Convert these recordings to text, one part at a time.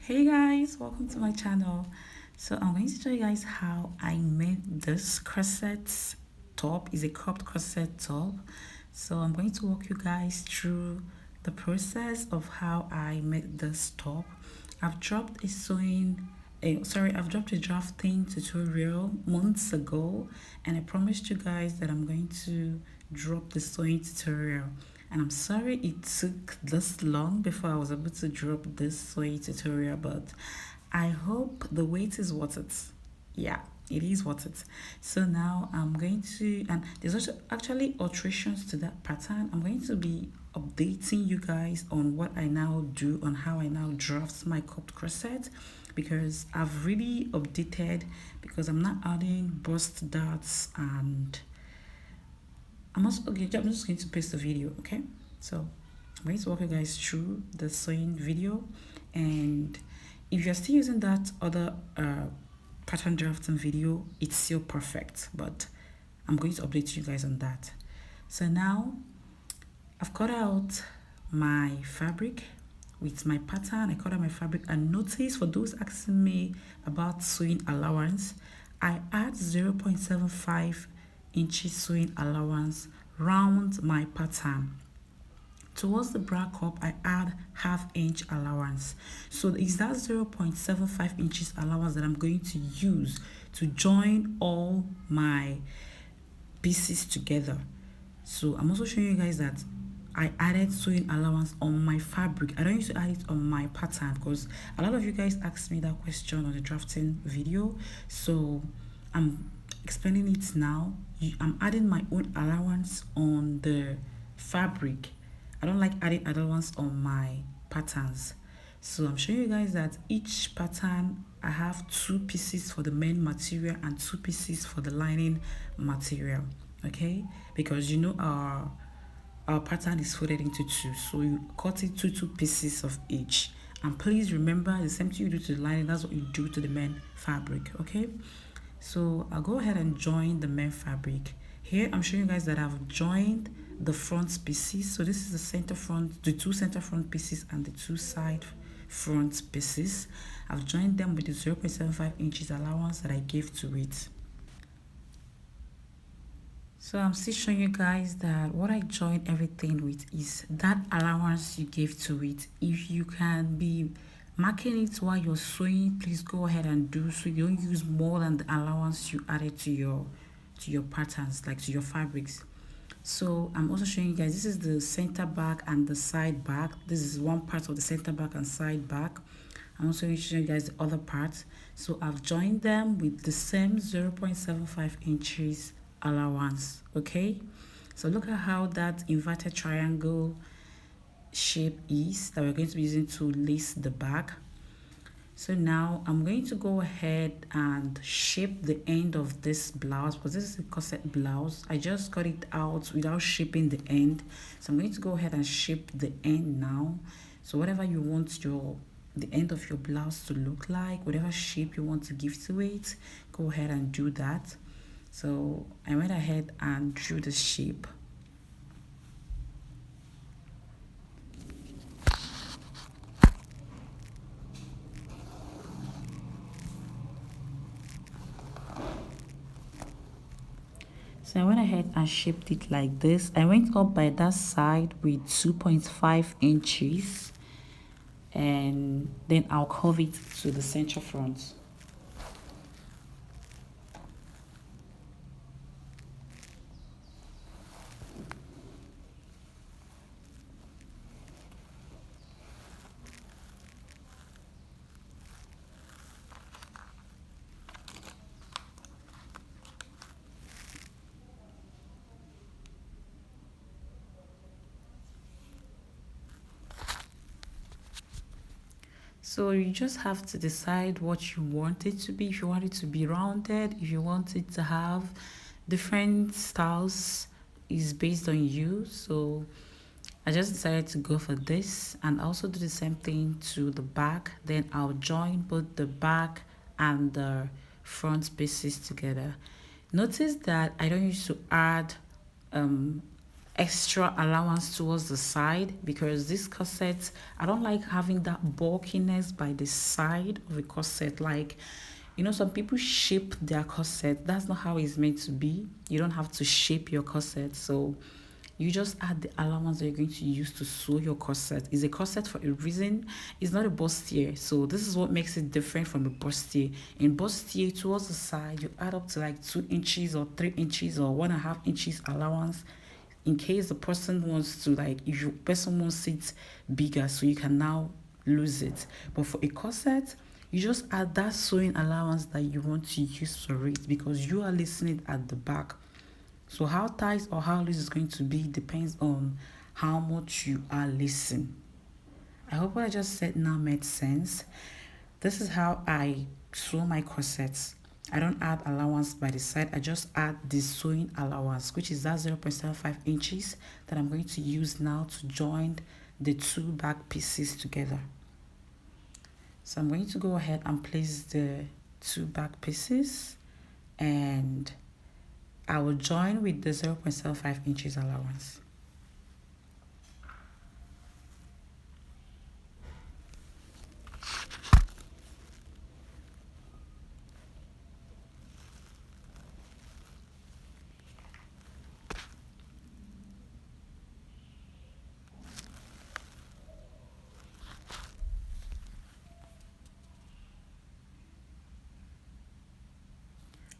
Hey guys, welcome to my channel. So I'm going to show you guys how I made this corset top. Is a cropped corset top. So I'm going to walk you guys through the process of how I made this top. I've dropped a I've dropped a drafting tutorial months ago, and I promised you guys that I'm going to drop the sewing tutorial. And I'm sorry it took this long before I was able to drop this sewing tutorial, but I hope the wait is worth it. Yeah, it is worth it. So now I'm going to, and there's also actually alterations to that pattern. I'm going to be updating you guys on what I now do, on how I now draft my cupped corset, because I've really updated, because I'm not adding bust darts, and I'm also okay. I'm just going to paste the video, okay? So I'm going to walk you guys through the sewing video, and if you're still using that other pattern drafting video, it's still perfect. But I'm going to update you guys on that. So now I've cut out my fabric with my pattern. I cut out my fabric, and notice, for those asking me about sewing allowance, I add 0.75 inches sewing allowance round my pattern. Towards the bra cup, I add ½ inch allowance. So it's that 0.75 inches allowance that I'm going to use to join all my pieces together. So I'm also showing you guys that I added sewing allowance on my fabric. I don't used to add it on my pattern, because a lot of you guys asked me that question on the drafting video. So I'm explaining it now. I'm adding my own allowance on the fabric. I don't like adding allowance on my patterns. So I'm showing you guys that each pattern, I have 2 pieces for the main material and 2 pieces for the lining material. Okay, because you know our pattern is folded into 2, so you cut it to 2 pieces of each. And please remember, the same thing you do to the lining, that's what you do to the main fabric. Okay, so I'll go ahead and join the main fabric. Here I'm showing you guys that I've joined the front pieces. So this is the center front, the 2 center front pieces and the 2 side front pieces. I've joined them with the 0.75 inches allowance that I gave to it. So I'm still showing you guys that what I join everything with is that allowance you gave to it. If you can be marking it while you're sewing, please go ahead and do so. You don't use more than the allowance you added to your patterns, like to your fabrics. So I'm also showing you guys, this is the center back and the side back. This is one part of the center back and side back. I'm also showing you guys the other part. So I've joined them with the same 0.75 inches allowance. Okay, so look at how that inverted triangle shape is that we're going to be using to lace the back. So now I'm going to go ahead and shape the end of this blouse, because this is a corset blouse. I just cut it out without shaping the end. So I'm going to go ahead and shape the end now. So whatever you want the end of your blouse to look like, whatever shape you want to give to it, go ahead and do that. So I went ahead and drew the shape. So I went ahead and shaped it like this. I went up by that side with 2.5 inches, and then I'll curve it to the center front. So you just have to decide what you want it to be. If you want it to be rounded, if you want it to have different styles, is based on you. So I just decided to go for this, and also do the same thing to the back. Then I'll join both the back and the front pieces together. Notice that I don't used to add extra allowance towards the side, because this corset, I don't like having that bulkiness by the side of the corset. Like, some people shape their corset. That's not how it's meant to be. You don't have to shape your corset. So you just add the allowance that you're going to use to sew your corset. It's a corset for a reason. It's not a bustier. So this is what makes it different from a bustier. In bustier, towards the side, you add up to like 2 inches or 3 inches or 1.5 inches allowance, in case the person wants to, like, if your person wants it bigger, so you can now lose it. But for a corset, you just add that sewing allowance that you want to use for it, because you are lacing it at the back. So how tight or how loose it's going to be depends on how much you are lacing. I hope what I just said now made sense. This is how I sew my corsets. I don't add allowance by the side. I just add the sewing allowance, which is that 0.75 inches that I'm going to use now to join the 2 back pieces together. So I'm going to go ahead and place the 2 back pieces, and I will join with the 0.75 inches allowance.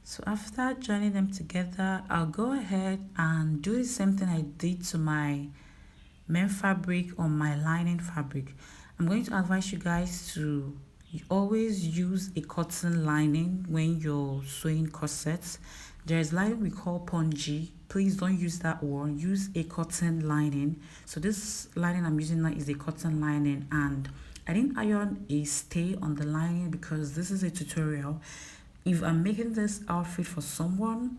So after joining them together, I'll go ahead and do the same thing I did to my main fabric on my lining fabric. I'm going to advise you guys to always use a cotton lining when you're sewing corsets. There's lining we call pongee. Please don't use that one. Use a cotton lining. So this lining I'm using now is a cotton lining, and I didn't iron a stay on the lining because this is a tutorial. If I'm making this outfit for someone,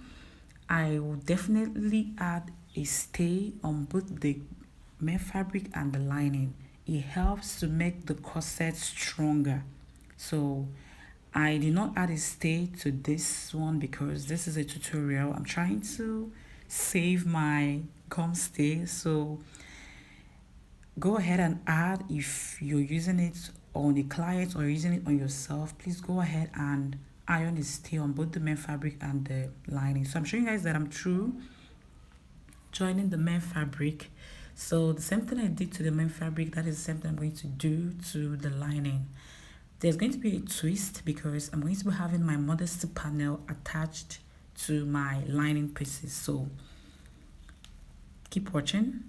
I will definitely add a stay on both the main fabric and the lining. It helps to make the corset stronger. So I did not add a stay to this one because this is a tutorial. I'm trying to save my gum stay. So go ahead and add, if you're using it on a client or using it on yourself, please go ahead and iron is stay on both the main fabric and the lining. So I'm showing you guys that I'm through joining the main fabric. So the same thing I did to the main fabric, that is the same thing I'm going to do to the lining. There's going to be a twist because I'm going to be having my Modesty panel attached to my lining pieces. So keep watching.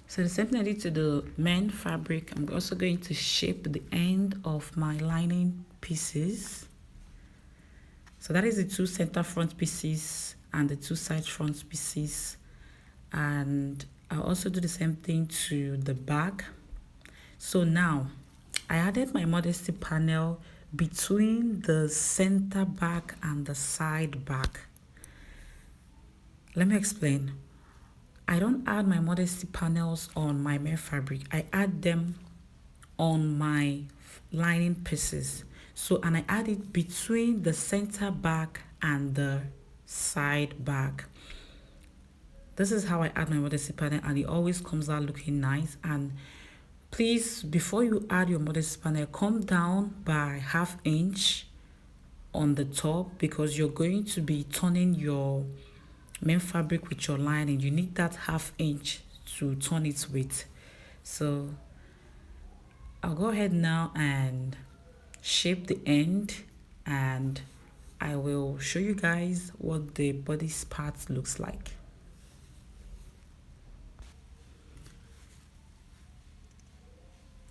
So the same thing I did to the main fabric, I'm also going to shape the end of my lining pieces. So that is the 2 center front pieces and the 2 side front pieces. And I'll also do the same thing to the back. So now I added my Modesty panel between the center back and the side back. Let me explain. I don't add my Modesty panels on my main fabric. I add them on my lining pieces. So, and I add it between the center back and the side back. This is how I add my Modesty panel, and it always comes out looking nice. And please, before you add your Modesty panel, come down by 1/2 inch on the top, because you're going to be turning your main fabric with your lining. You need that 1/2 inch to turn it with. So I'll go ahead now and shape the end, and I will show you guys what the body part looks like.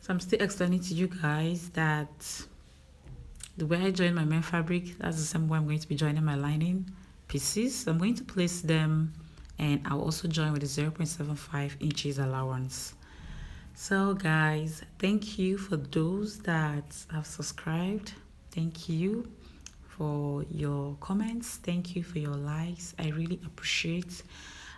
So I'm still explaining to you guys that the way I join my main fabric, that's the same way I'm going to be joining my lining pieces. So I'm going to place them, and I'll also join with a 0.75 inches allowance. So guys, thank you for those that have subscribed. Thank you for your comments. Thank you for your likes. I really appreciate.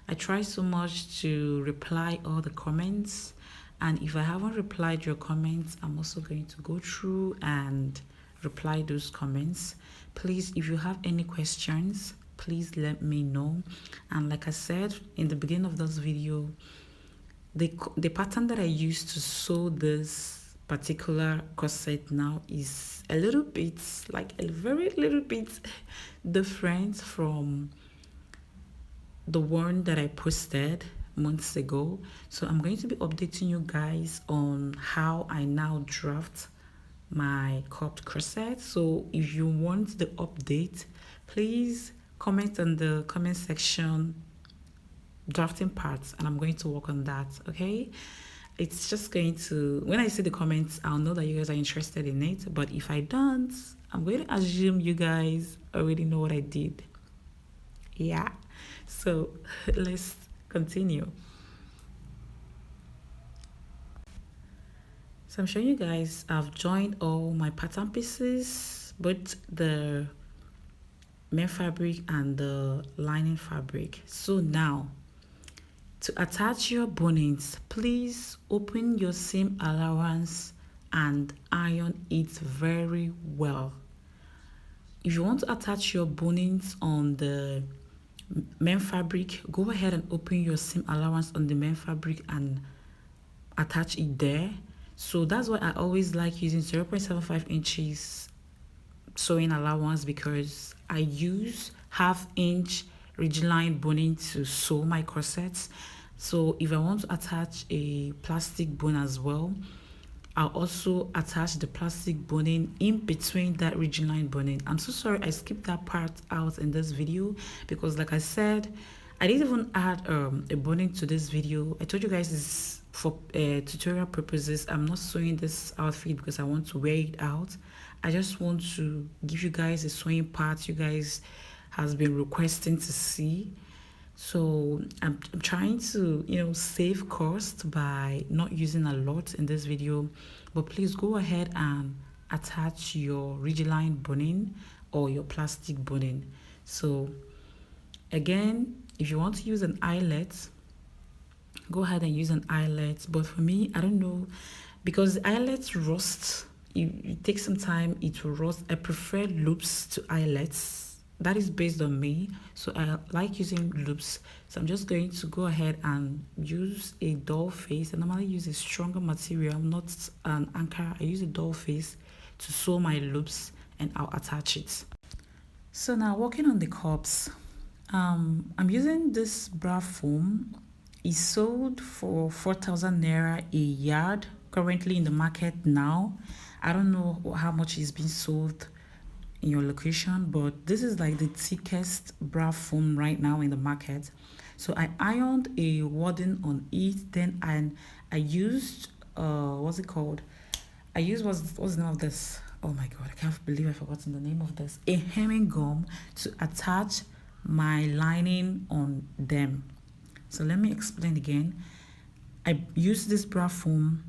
I try so much to reply all the comments, and if I haven't replied your comments, I'm also going to go through and reply those comments. Please, if you have any questions, please let me know. And like I said in the beginning of this video, the pattern that I used to sew this particular corset now is a little bit, like a very little bit different from the one that I posted months ago. So I'm going to be updating you guys on how I now draft my cropped corset. So if you want the update, please comment in the comment section drafting parts, and I'm going to work on that. Okay, it's just going to, when I see the comments, I'll know that you guys are interested in it. But if I don't, I'm going to assume you guys already know what I did. Yeah, so let's continue. So I'm showing you guys, I've joined all my pattern pieces, both the main fabric and the lining fabric. So now, to attach your bonnets, please open your seam allowance and iron it very well. If you want to attach your bonnets on the main fabric, go ahead and open your seam allowance on the main fabric and attach it there. So that's why I always like using 0.75 inches sewing allowance, because I use 1/2 inch ridgeline boning to sew my corsets. So if I want to attach a plastic bone as well, I'll also attach the plastic boning in between that ridgeline boning. I'm so sorry I skipped that part out in this video, because like I said, I didn't even add a boning to this video. I told you guys this for tutorial purposes. I'm not sewing this outfit because I want to wear it out. I just want to give you guys a sewing part you guys has been requesting to see. So I'm trying to, you know, save cost by not using a lot in this video. But please go ahead and attach your ridgeline boning or your plastic boning. So again, if you want to use an eyelet, go ahead and use an eyelet. But for me, I don't know, because the eyelets rust. It takes some time, it will rust. I prefer loops to eyelets. That is based on me, so I like using loops. So I'm just going to go ahead and use a doll face. I normally use a stronger material, not an anchor. I use a doll face to sew my loops, and I'll attach it. So now working on the cups, I'm using this bra foam. It's sold for 4,000 naira a yard currently in the market now. I don't know how much is being sold in your location, but this is like the thickest bra foam right now in the market. So I ironed a wadding on it, then I used what's it called? I used what's the name of this? Oh my god, I can't believe I've forgotten the name of this. A hemming gum to attach my lining on them. So let me explain again. I used this bra foam.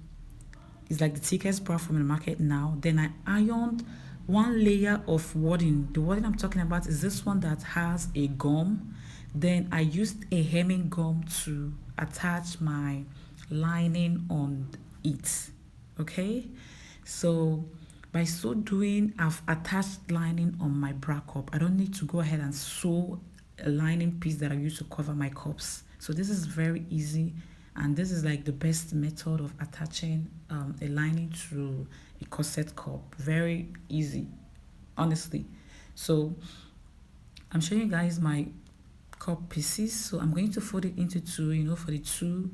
It's like the thickest bra foam in the market now. Then I ironed one layer of wadding. The wadding I'm talking about is this one that has a gum. Then I used a hemming gum to attach my lining on it. Okay, so by so doing, I've attached lining on my bra cup. I don't need to go ahead and sew a lining piece that I use to cover my cups. So this is very easy, and this is like the best method of attaching a lining to a corset cup. Very easy, honestly. So I'm showing you guys my cup pieces. So I'm going to fold it into two, you know, for the two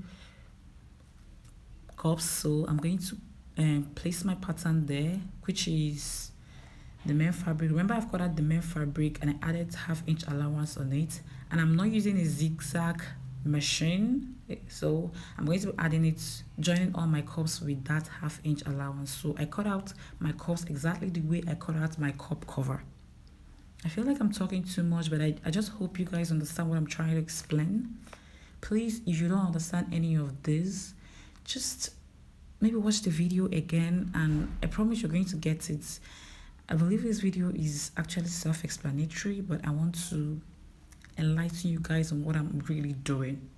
cups. So I'm going to place my pattern there, which is the main fabric. Remember, I've cut out the main fabric and I added 1/2 inch allowance on it, and I'm not using a zigzag machine, so I'm going to be adding it, joining all my cups with that 1/2 inch allowance. So I cut out my cups exactly the way I cut out my cup cover. I feel like I'm talking too much, but I just hope you guys understand what I'm trying to explain. Please, if you don't understand any of this, just maybe watch the video again, and I promise you're going to get it. I believe this video is actually self-explanatory, but I want to enlighten you guys on what I'm really doing.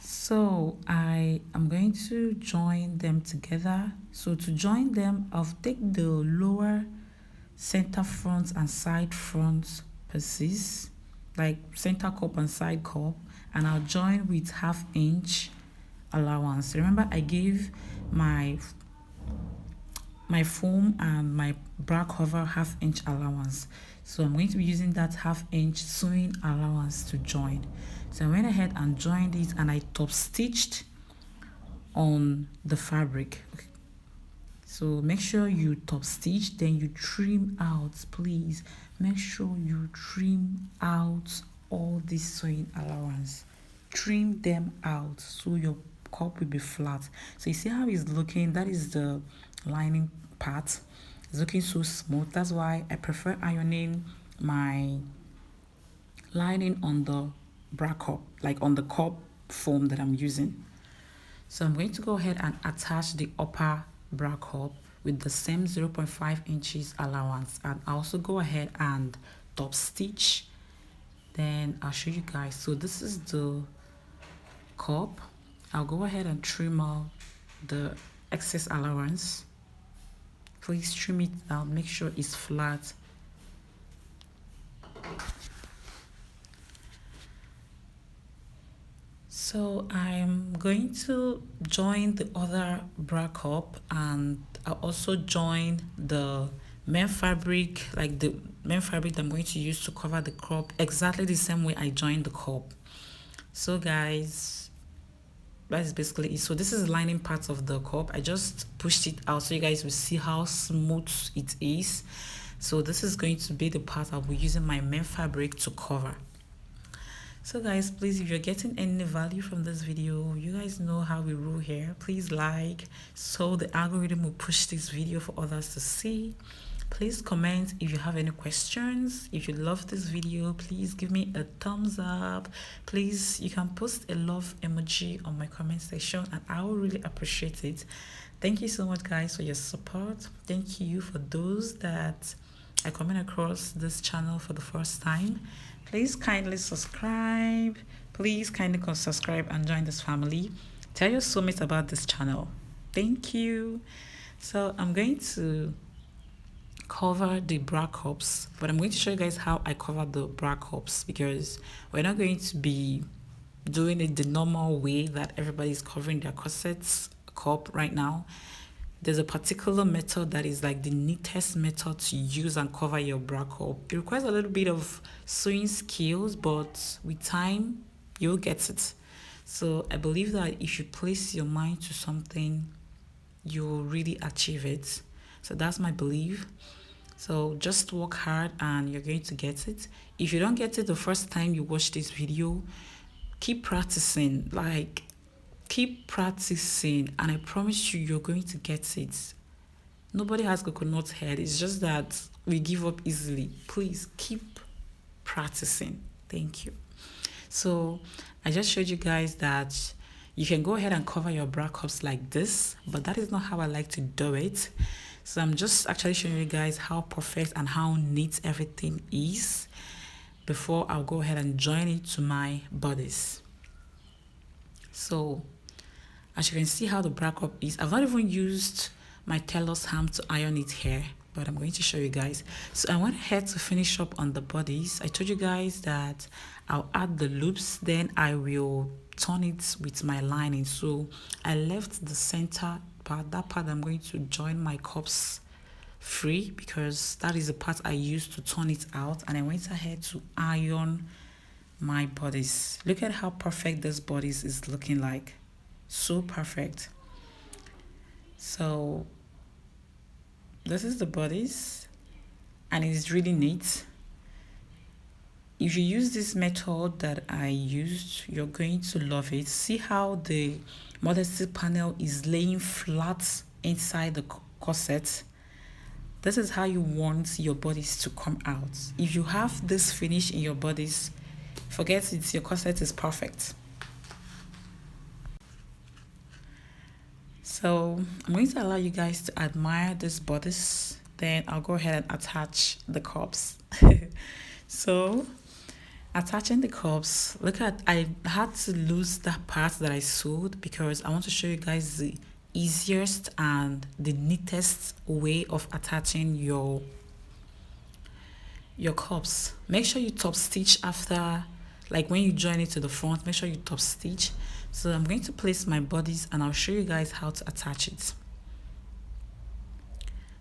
So I am going to join them together. So to join them, I'll take the lower center front and side front pieces, like center cup and side cup, and I'll join with 1/2 inch allowance. Remember, I gave my foam and my bra cover 1/2 inch allowance, so I'm going to be using that 1/2 inch sewing allowance to join. So I went ahead and joined it, and I top stitched on the fabric. Okay. So make sure you top stitch, then you trim out. Please make sure you trim out all this sewing allowance. Trim them out so your cup will be flat. So you see how it's looking? That is the lining part. It's looking so smooth. That's why I prefer ironing my lining on the bra cup, like on the cup foam that I'm using. So I'm going to go ahead and attach the upper bra cup with the same 0.5 inches allowance, and I also go ahead and top stitch. Then I'll show you guys. So this is the cup. I'll go ahead and trim out the excess allowance. Please trim it out, make sure it's flat. So I'm going to join the other bra cup, and I'll also join the main fabric, like the main fabric that I'm going to use to cover the cup, exactly the same way I joined the cup. So guys, that is basically it. So this is the lining part of the cup. I just pushed it out so you guys will see how smooth it is. So this is going to be the part I'll be using my main fabric to cover. So guys, please, if you're getting any value from this video, you guys know how we rule here. Please like, so the algorithm will push this video for others to see. Please comment if you have any questions. If you love this video, please give me a thumbs up. Please, you can post a love emoji on my comment section, and I will really appreciate it. Thank you so much guys for your support. Thank you for those that are coming across this channel for the first time. Please kindly subscribe. Please kindly subscribe and join this family. Tell your soulmate about this channel. Thank you. So I'm going to cover the bra cups, but I'm going to show you guys how I cover the bra cups, because we're not going to be doing it the normal way that everybody's covering their corsets cup right now. There's a particular method that is like the neatest method to use and cover your bra cup. It requires a little bit of sewing skills, but with time, you'll get it. So I believe that if you place your mind to something, you'll really achieve it. So that's my belief. So just work hard and you're going to get it. If you don't get it the first time you watch this video, keep practicing. Keep practicing, and I promise you, you're going to get it. Nobody has coconut head. It's just that we give up easily. Please keep practicing. Thank you. So I just showed you guys that you can go ahead and cover your bra cups like this, but that is not how I like to do it. So I'm just actually showing you guys how perfect and how neat everything is before I'll go ahead and join it to my bodice. So as you can see how the bra cup is, I've not even used my tailor's ham to iron it here, but I'm going to show you guys. So I went ahead to finish up on the bodies. I told you guys that I'll add the loops, then I will turn it with my lining. So I left the center part, that part I'm going to join my cups free, because that is the part I used to turn it out, and I went ahead to iron my bodice. Look at how perfect this bodice is looking like. So perfect. So this is the bodice, and it's really neat. If you use this method that I used, you're going to love it. See how the Modesty panel is laying flat inside the corset. This is how you want your bodice to come out. If you have this finish in your bodice, forget it, your corset is perfect. So I'm going to allow you guys to admire this bodice, then I'll go ahead and attach the cups. So attaching the cups, look at, I had to lose that part that I sewed because I want to show you guys the easiest and the neatest way of attaching your your cups, make sure you top stitch after, like when you join it to the front, make sure you top stitch. So I'm going to place my bodice and I'll show you guys how to attach it.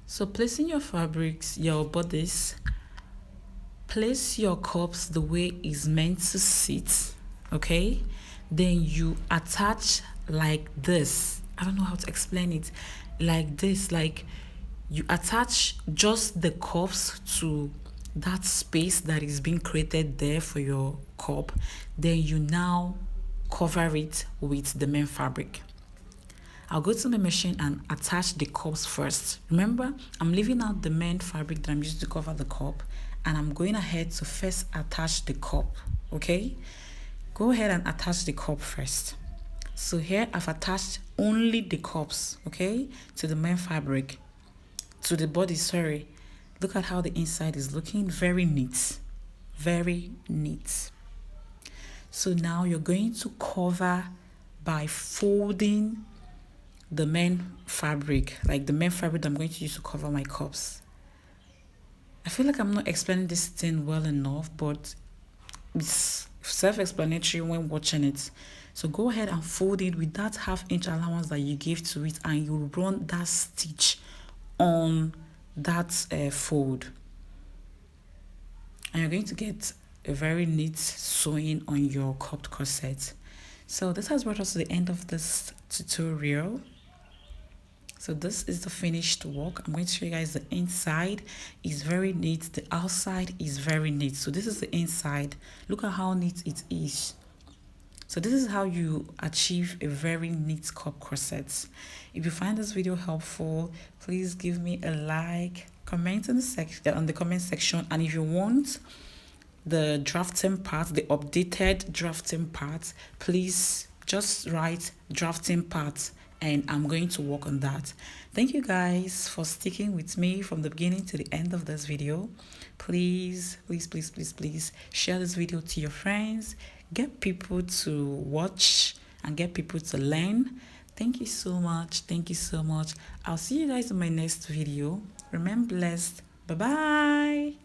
So placing your fabrics, your bodice, place your cups the way it's meant to sit, okay? Then you attach like this. I don't know how to explain it. Like this, like you attach just the cups to that space that is being created there for your cup. Then you now cover it with the main fabric. I'll go to the machine and attach the cups first. Remember, I'm leaving out the main fabric that I'm using to cover the cup, and I'm going ahead to first attach the cup, okay? Go ahead and attach the cup first. So here I've attached only the cups, okay, to the main fabric, to the body, sorry. Look at how the inside is looking, very neat, very neat. So now you're going to cover by folding the main fabric, like the main fabric that I'm going to use to cover my cups. I feel like I'm not explaining this thing well enough, but it's self-explanatory when watching it. So go ahead and fold it with that ½ inch allowance that you gave to it, and you run that stitch on that fold, and you're going to get a very neat sewing on your cupped corset. So this has brought us to the end of this tutorial. So this is the finished work. I'm going to show you guys the inside is very neat. The outside is very neat. So this is the inside. Look at how neat it is. So this is how you achieve a very neat cup corset. If you find this video helpful, please give me a like, comment in the comment section, and if you want the drafting part, the updated drafting part, please just write drafting part and I'm going to work on that. Thank you guys for sticking with me from the beginning to the end of this video. Please share this video to your friends, get people to watch and get people to learn. Thank you so much. Thank you so much. I'll see you guys in my next video. Remain blessed. Bye bye.